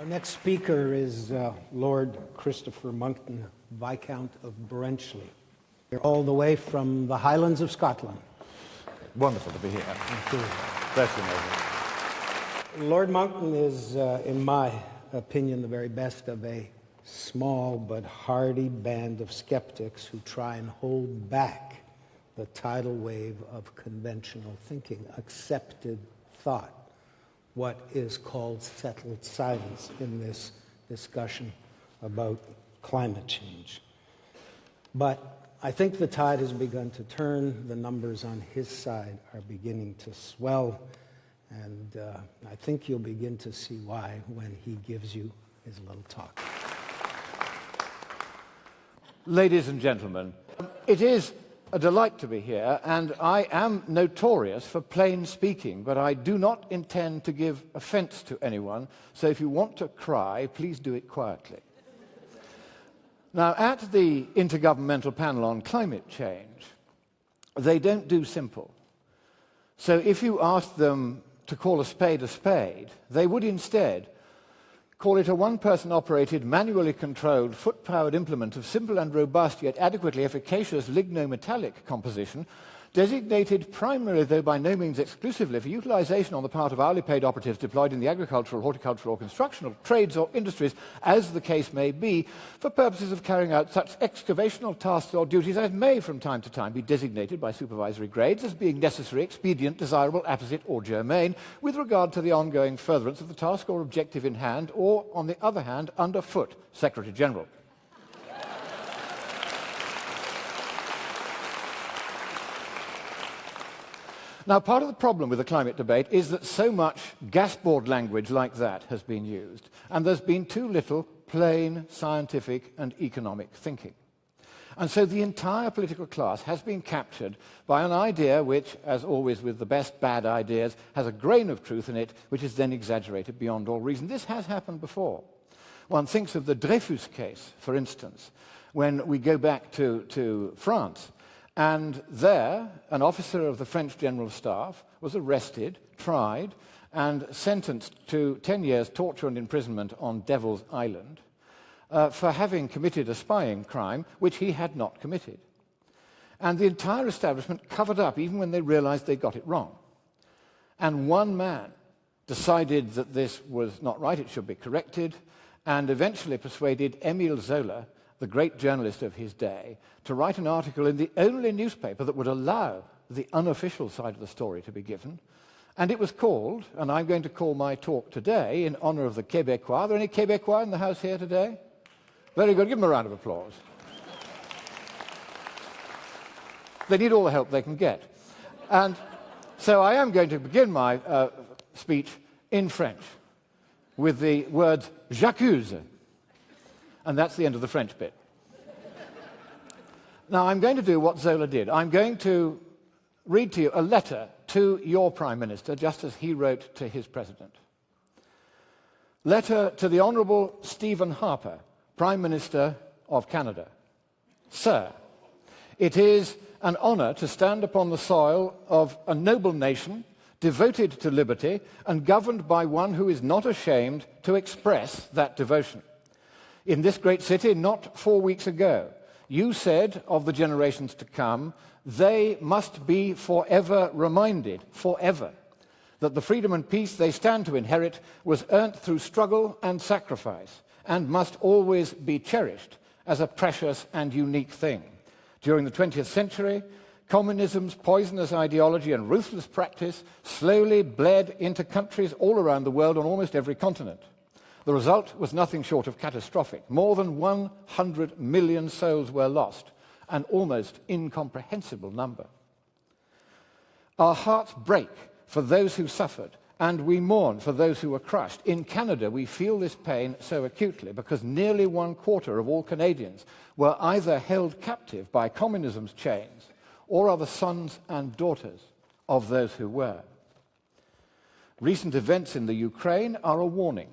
Our next speaker is Lord Christopher Monckton, Viscount of Brenchley. You're all the way from the Highlands of Scotland. Wonderful to be here. Thank you. That's amazing. Lord Monckton is, in my opinion, the very best of a small but hardy band of skeptics who try and hold back the tidal wave of conventional thinking, accepted thought, what is called settled science in this discussion about climate change. But I think the tide has begun to turn. The numbers on his side are beginning to swell, and I think you'll begin to see why when he gives you his little talk. Ladies and gentlemen, it is a delight to be here, and I am notorious for plain speaking, but I do not intend to give offense to anyone, so if you want to cry, please do it quietly. Now, at the Intergovernmental Panel on Climate Change, they don't do simple. So if you ask them to call a spade, they would instead call it a one-person operated, manually controlled, foot-powered implement of simple and robust yet adequately efficacious lignometallic composition, designated primarily, though by no means exclusively, for utilization on the part of hourly paid operatives deployed in the agricultural, horticultural, or constructional trades or industries, as the case may be, for purposes of carrying out such excavational tasks or duties as may from time to time be designated by supervisory grades as being necessary, expedient, desirable, apposite, or germane, with regard to the ongoing furtherance of the task or objective in hand, or, on the other hand, underfoot, Secretary-General. Now, part of the problem with the climate debate is that so much gasboard language like that has been used, and there's been too little plain scientific and economic thinking. And so the entire political class has been captured by an idea which, as always with the best bad ideas, has a grain of truth in it, which is then exaggerated beyond all reason. This has happened before. One thinks of the Dreyfus case, for instance, when we go back to France. And there, an officer of the French General Staff was arrested, tried, and sentenced to 10 years torture and imprisonment on Devil's Island for having committed a spying crime which he had not committed. And the entire establishment covered up even when they realized they got it wrong. And one man decided that this was not right, it should be corrected, and eventually persuaded Émile Zola, the great journalist of his day, to write an article in the only newspaper that would allow the unofficial side of the story to be given. And it was called, and I'm going to call my talk today in honor of the Québécois. Are there any Québécois in the house here today? Very good. Give them a round of applause. They need all the help they can get. And so I am going to begin my speech in French with the words j'accuse. And that's the end of the French bit. Now, I'm going to do what Zola did. I'm going to read to you a letter to your Prime Minister, just as he wrote to his President. Letter to the Honourable Stephen Harper, Prime Minister of Canada. Sir, it is an honour to stand upon the soil of a noble nation, devoted to liberty, and governed by one who is not ashamed to express that devotion. In this great city, not 4 weeks ago, you said of the generations to come, they must be forever reminded, forever, that the freedom and peace they stand to inherit was earned through struggle and sacrifice, and must always be cherished as a precious and unique thing. During the 20th century, communism's poisonous ideology and ruthless practice slowly bled into countries all around the world on almost every continent. The result was nothing short of catastrophic. More than 100 million souls were lost, an almost incomprehensible number. Our hearts break for those who suffered, and we mourn for those who were crushed. In Canada, we feel this pain so acutely because nearly 1/4 of all Canadians were either held captive by communism's chains or are the sons and daughters of those who were. Recent events in the Ukraine are a warning.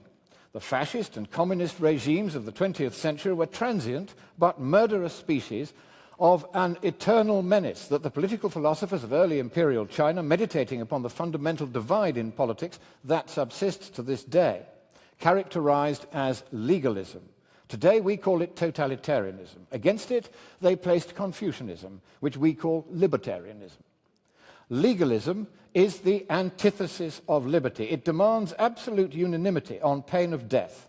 The fascist and communist regimes of the 20th century were transient but murderous species of an eternal menace that the political philosophers of early imperial China, meditating upon the fundamental divide in politics that subsists to this day, characterized as legalism. Today we call it totalitarianism. Against it, they placed Confucianism, which we call libertarianism. Legalism is the antithesis of liberty. It demands absolute unanimity on pain of death.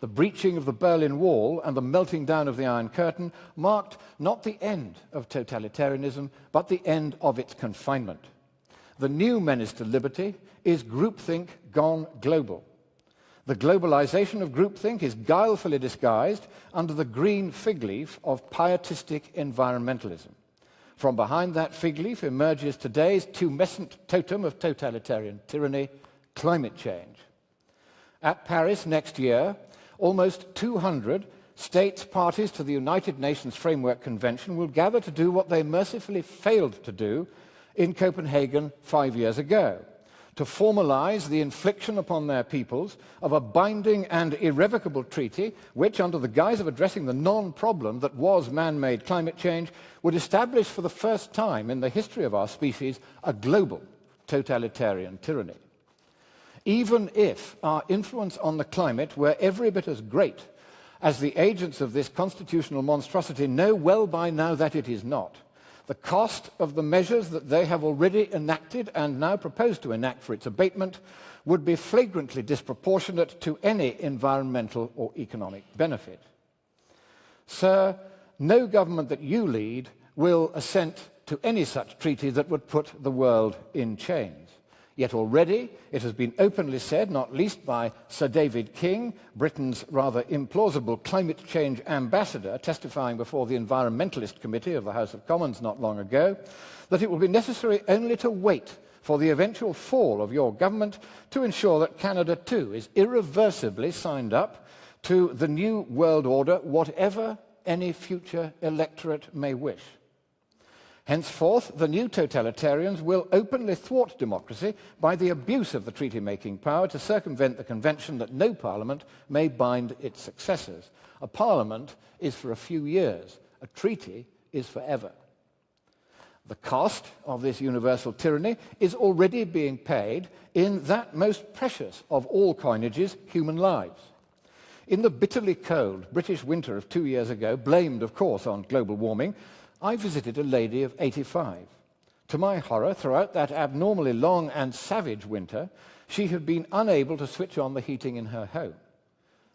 The breaching of the Berlin Wall and the melting down of the Iron Curtain marked not the end of totalitarianism, but the end of its confinement. The new menace to liberty is groupthink gone global. The globalization of groupthink is guilefully disguised under the green fig leaf of pietistic environmentalism. From behind that fig leaf emerges today's tumescent totem of totalitarian tyranny, climate change. At Paris next year, almost 200 states parties to the United Nations Framework Convention will gather to do what they mercifully failed to do in Copenhagen 5 years ago, to formalize the infliction upon their peoples of a binding and irrevocable treaty which, under the guise of addressing the non-problem that was man-made climate change, would establish for the first time in the history of our species a global totalitarian tyranny. Even if our influence on the climate were every bit as great as the agents of this constitutional monstrosity know well by now that it is not, the cost of the measures that they have already enacted and now propose to enact for its abatement would be flagrantly disproportionate to any environmental or economic benefit. Sir, no government that you lead will assent to any such treaty that would put the world in chains. Yet already it has been openly said, not least by Sir David King, Britain's rather implausible climate change ambassador, testifying before the Environmentalist Committee of the House of Commons not long ago, that it will be necessary only to wait for the eventual fall of your government to ensure that Canada too is irreversibly signed up to the new world order, whatever any future electorate may wish. Henceforth, the new totalitarians will openly thwart democracy by the abuse of the treaty-making power to circumvent the convention that no parliament may bind its successors. A parliament is for a few years. A treaty is forever. The cost of this universal tyranny is already being paid in that most precious of all coinages, human lives. In the bitterly cold British winter of 2 years ago, blamed, of course, on global warming, I visited a lady of 85. To my horror, throughout that abnormally long and savage winter, she had been unable to switch on the heating in her home.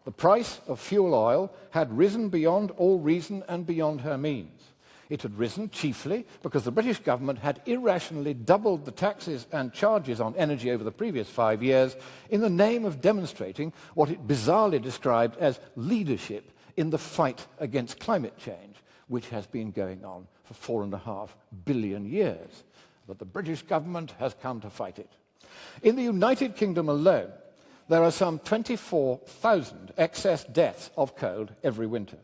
The price of fuel oil had risen beyond all reason and beyond her means. It had risen chiefly because the British government had irrationally doubled the taxes and charges on energy over the previous 5 years in the name of demonstrating what it bizarrely described as leadership in the fight against climate change, which has been going on for 4.5 billion years. But the British government has come to fight it. In the United Kingdom alone, there are some 24,000 excess deaths of cold every winter.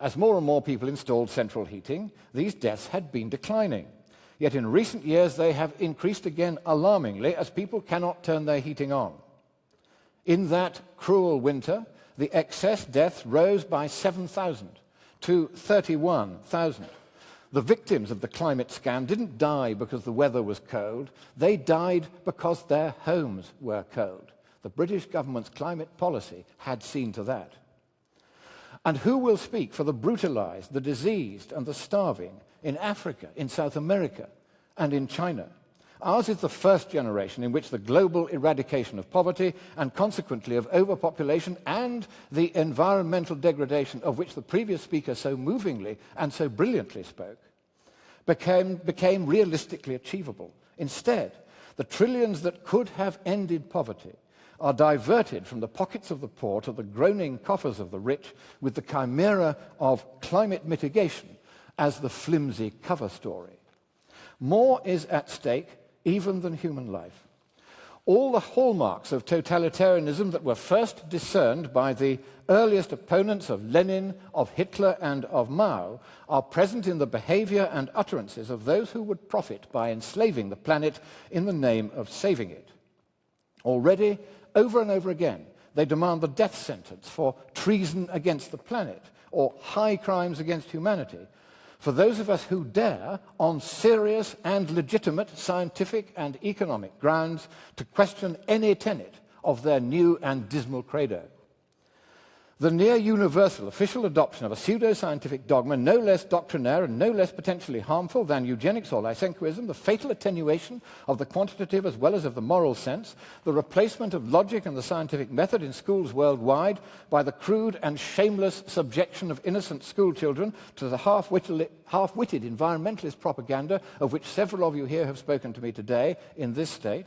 As more and more people installed central heating, these deaths had been declining. Yet in recent years, they have increased again alarmingly as people cannot turn their heating on. In that cruel winter, the excess deaths rose by 7,000. To 31,000. The victims of the climate scam didn't die because the weather was cold. They died because their homes were cold. The British government's climate policy had seen to that. And who will speak for the brutalized, the diseased, and the starving in Africa, in South America, and in China? Ours is the first generation in which the global eradication of poverty and consequently of overpopulation and the environmental degradation of which the previous speaker so movingly and so brilliantly spoke became realistically achievable. Instead, the trillions that could have ended poverty are diverted from the pockets of the poor to the groaning coffers of the rich with the chimera of climate mitigation as the flimsy cover story. More is at stake even than human life. All the hallmarks of totalitarianism that were first discerned by the earliest opponents of Lenin, of Hitler, and of Mao are present in the behavior and utterances of those who would profit by enslaving the planet in the name of saving it. Already, over and over again, they demand the death sentence for treason against the planet or high crimes against humanity, for those of us who dare, on serious and legitimate scientific and economic grounds, to question any tenet of their new and dismal credo. The near-universal official adoption of a pseudo-scientific dogma no less doctrinaire and no less potentially harmful than eugenics or Lysenkoism, the fatal attenuation of the quantitative as well as of the moral sense, the replacement of logic and the scientific method in schools worldwide by the crude and shameless subjection of innocent schoolchildren to the half-witted environmentalist propaganda of which several of you here have spoken to me today in this state,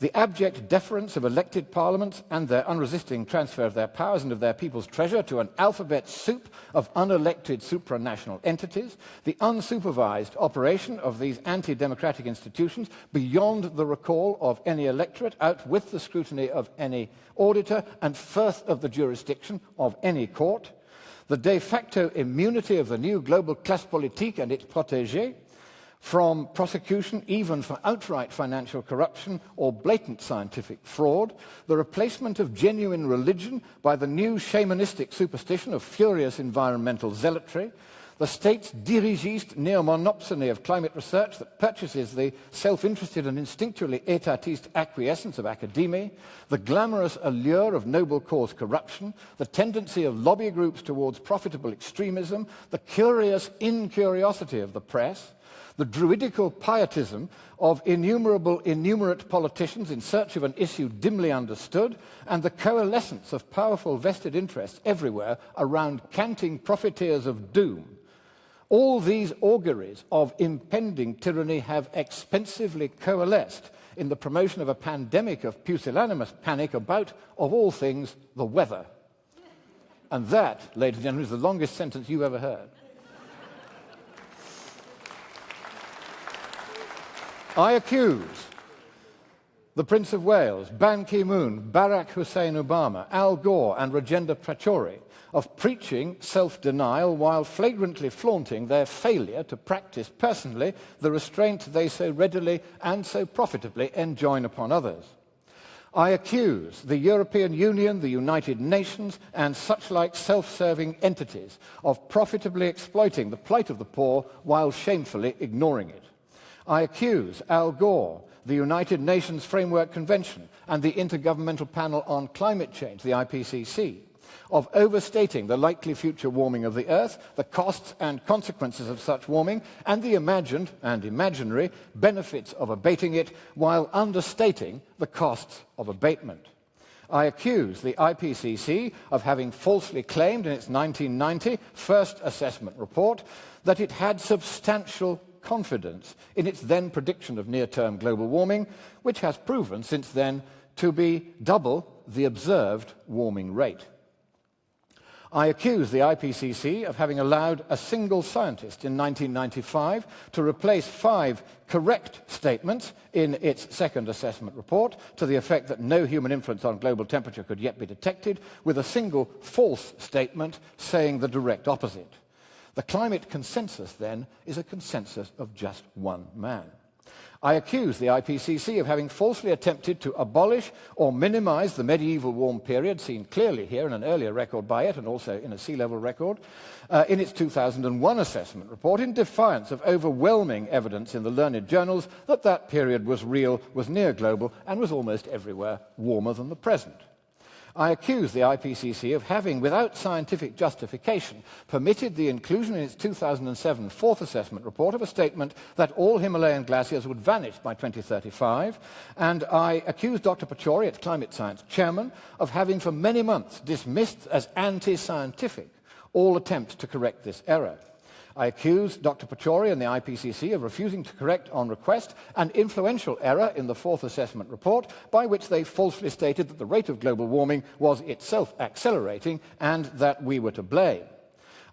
the abject deference of elected parliaments and their unresisting transfer of their powers and of their people's treasure to an alphabet soup of unelected supranational entities, the unsupervised operation of these anti-democratic institutions beyond the recall of any electorate, out with the scrutiny of any auditor, and firth of the jurisdiction of any court, the de facto immunity of the new global classe politique and its protégés, from prosecution even for outright financial corruption or blatant scientific fraud, the replacement of genuine religion by the new shamanistic superstition of furious environmental zealotry, the state's dirigiste neo-monopsony of climate research that purchases the self-interested and instinctually etatiste acquiescence of academia, the glamorous allure of noble cause corruption, the tendency of lobby groups towards profitable extremism, the curious incuriosity of the press, the druidical pietism of innumerate politicians in search of an issue dimly understood, and the coalescence of powerful vested interests everywhere around canting profiteers of doom. All these auguries of impending tyranny have expensively coalesced in the promotion of a pandemic of pusillanimous panic about, of all things, the weather. And that, ladies and gentlemen, is the longest sentence you've ever heard. I accuse the Prince of Wales, Ban Ki-moon, Barack Hussein Obama, Al Gore and Rajendra Pachauri of preaching self-denial while flagrantly flaunting their failure to practice personally the restraint they so readily and so profitably enjoin upon others. I accuse the European Union, the United Nations, and such-like self-serving entities of profitably exploiting the plight of the poor while shamefully ignoring it. I accuse Al Gore, the United Nations Framework Convention, and the Intergovernmental Panel on Climate Change, the IPCC, of overstating the likely future warming of the Earth, the costs and consequences of such warming, and the imagined and imaginary benefits of abating it, while understating the costs of abatement. I accuse the IPCC of having falsely claimed in its 1990 first assessment report that it had substantial confidence in its then prediction of near-term global warming, which has proven since then to be double the observed warming rate. I accuse the IPCC of having allowed a single scientist in 1995 to replace 5 correct statements in its second assessment report to the effect that no human influence on global temperature could yet be detected, with a single false statement saying the direct opposite. The climate consensus, then, is a consensus of just one man. I accuse the IPCC of having falsely attempted to abolish or minimize the medieval warm period, seen clearly here in an earlier record by it and also in a sea level record, in its 2001 assessment report, in defiance of overwhelming evidence in the learned journals that that period was real, was near global, and was almost everywhere warmer than the present. I accuse the IPCC of having, without scientific justification, permitted the inclusion in its 2007 fourth assessment report of a statement that all Himalayan glaciers would vanish by 2035, and I accuse Dr. Pachauri, its climate science chairman, of having for many months dismissed as anti-scientific all attempts to correct this error. I accuse Dr. Pachauri and the IPCC of refusing to correct on request an influential error in the fourth assessment report by which they falsely stated that the rate of global warming was itself accelerating and that we were to blame.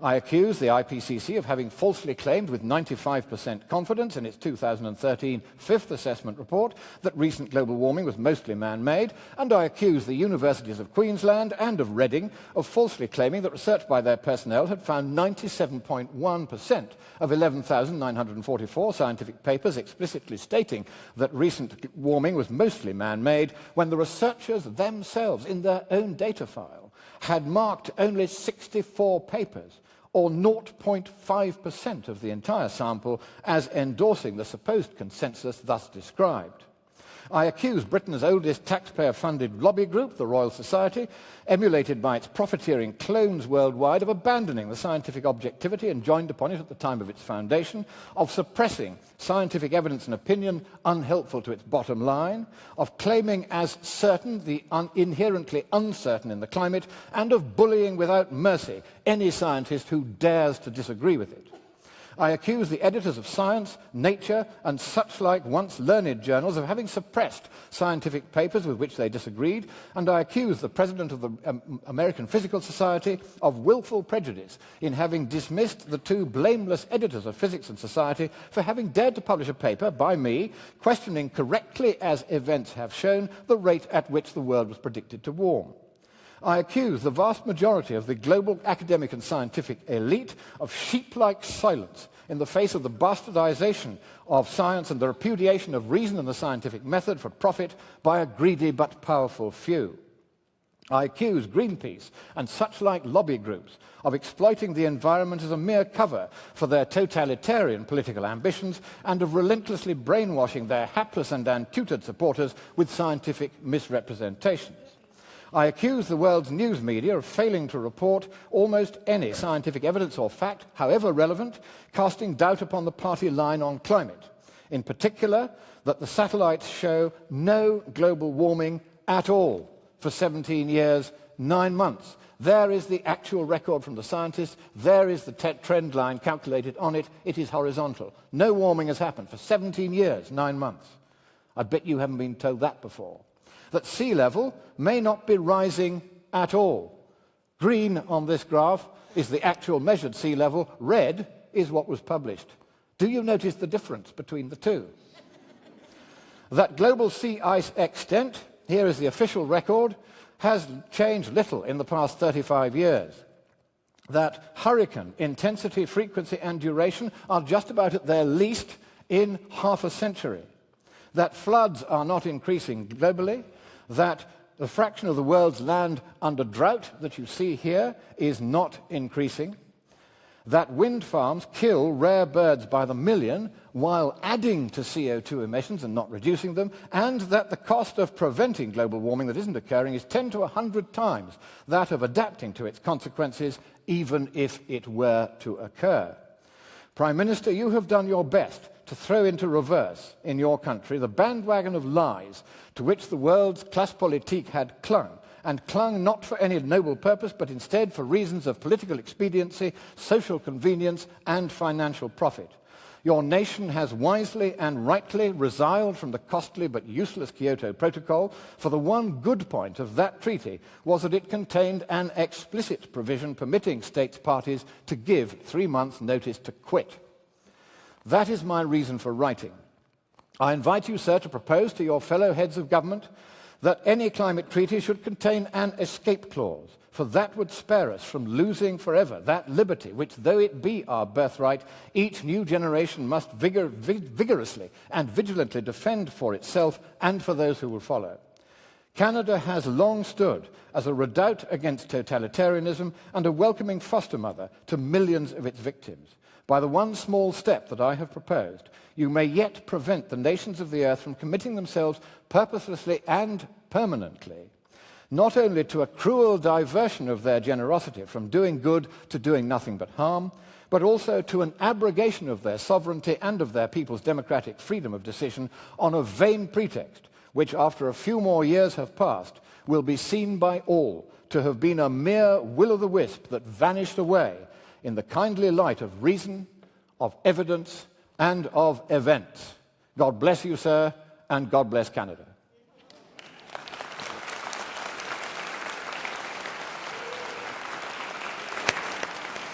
I accuse the IPCC of having falsely claimed with 95% confidence in its 2013 fifth assessment report that recent global warming was mostly man-made, and I accuse the universities of Queensland and of Reading of falsely claiming that research by their personnel had found 97.1% of 11,944 scientific papers explicitly stating that recent warming was mostly man-made, when the researchers themselves, in their own data file, had marked only 64 papers, or 0.5% of the entire sample, as endorsing the supposed consensus thus described. I accuse Britain's oldest taxpayer-funded lobby group, the Royal Society, emulated by its profiteering clones worldwide, of abandoning the scientific objectivity enjoined upon it at the time of its foundation, of suppressing scientific evidence and opinion unhelpful to its bottom line, of claiming as certain the inherently uncertain in the climate, and of bullying without mercy any scientist who dares to disagree with it. I accuse the editors of Science, Nature, and such like once learned journals of having suppressed scientific papers with which they disagreed, and I accuse the president of the American Physical Society of willful prejudice in having dismissed the two blameless editors of Physics and Society for having dared to publish a paper by me questioning correctly, as events have shown, the rate at which the world was predicted to warm. I accuse the vast majority of the global academic and scientific elite of sheep-like silence in the face of the bastardization of science and the repudiation of reason and the scientific method for profit by a greedy but powerful few. I accuse Greenpeace and such like lobby groups of exploiting the environment as a mere cover for their totalitarian political ambitions and of relentlessly brainwashing their hapless and untutored supporters with scientific misrepresentations. I accuse the world's news media of failing to report almost any scientific evidence or fact, however relevant, casting doubt upon the party line on climate. In particular, that the satellites show no global warming at all for 17 years, 9 months. There is the actual record from the scientists. There is the trend line calculated on it. It is horizontal. No warming has happened for 17 years, 9 months. I bet you haven't been told that before. That sea level may not be rising at all. Green on this graph is the actual measured sea level. Red is what was published. Do you notice the difference between the two? That global sea ice extent, here is the official record, has changed little in the past 35 years. That hurricane intensity, frequency, and duration are just about at their least in half a century. That floods are not increasing globally, that the fraction of the world's land under drought that you see here is not increasing, that wind farms kill rare birds by the million while adding to CO2 emissions and not reducing them, and that the cost of preventing global warming that isn't occurring is 10 to 100 times that of adapting to its consequences, even if it were to occur. Prime Minister, you have done your best to throw into reverse in your country the bandwagon of lies to which the world's classe politique had clung, and clung not for any noble purpose, but instead for reasons of political expediency, social convenience, and financial profit. Your nation has wisely and rightly resiled from the costly but useless Kyoto Protocol, for the one good point of that treaty was that it contained an explicit provision permitting states parties to give 3 months' notice to quit. That is my reason for writing. I invite you, sir, to propose to your fellow heads of government that any climate treaty should contain an escape clause, for that would spare us from losing forever that liberty which, though it be our birthright, each new generation must vigorously and vigilantly defend for itself and for those who will follow. Canada has long stood as a redoubt against totalitarianism and a welcoming foster mother to millions of its victims. By the one small step that I have proposed, you may yet prevent the nations of the earth from committing themselves purposelessly and permanently, not only to a cruel diversion of their generosity from doing good to doing nothing but harm, but also to an abrogation of their sovereignty and of their people's democratic freedom of decision on a vain pretext, which after a few more years have passed, will be seen by all to have been a mere will-o'-the-wisp that vanished away in the kindly light of reason, of evidence, and of events. God bless you, sir, and God bless Canada.